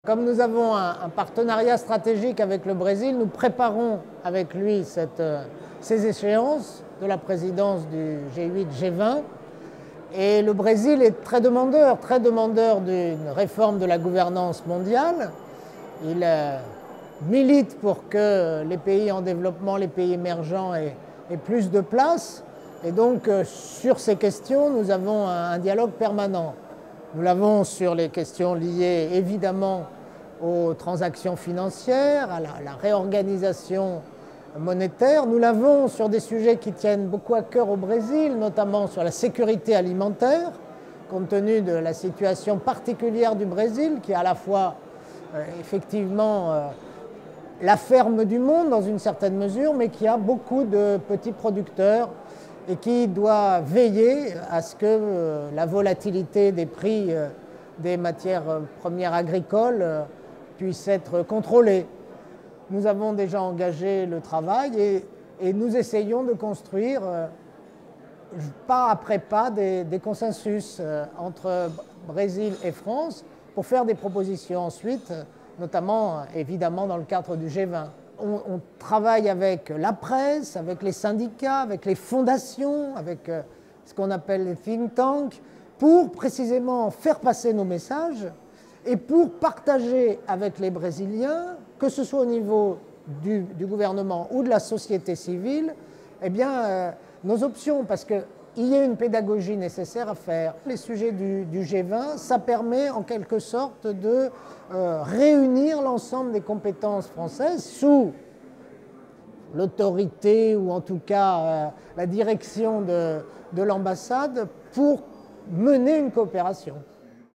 Comme nous avons un partenariat stratégique avec le Brésil, nous préparons avec lui ces échéances de la présidence du G8, G20. Et le Brésil est très demandeur d'une réforme de la gouvernance mondiale. Il milite pour que les pays en développement, les pays émergents aient plus de place. Et donc, sur ces questions, nous avons un dialogue permanent. Nous l'avons sur les questions liées évidemment aux transactions financières, à la réorganisation monétaire. Nous l'avons sur des sujets qui tiennent beaucoup à cœur au Brésil, notamment sur la sécurité alimentaire, compte tenu de la situation particulière du Brésil, qui est à la fois effectivement la ferme du monde dans une certaine mesure, mais qui a beaucoup de petits producteurs et qui doit veiller à ce que la volatilité des prix des matières premières agricoles puisse être contrôlée. Nous avons déjà engagé le travail et nous essayons de construire pas après pas des consensus entre Brésil et France pour faire des propositions ensuite, notamment évidemment dans le cadre du G20. On travaille avec la presse, avec les syndicats, avec les fondations, avec ce qu'on appelle les think tanks, pour précisément faire passer nos messages et pour partager avec les Brésiliens, que ce soit au niveau du gouvernement ou de la société civile, eh bien, nos options, parce qu'il y a une pédagogie nécessaire à faire. Les sujets du G20, ça permet en quelque sorte de réunir l'ensemble des compétences françaises sous l'autorité ou en tout cas la direction de l'ambassade pour mener une coopération.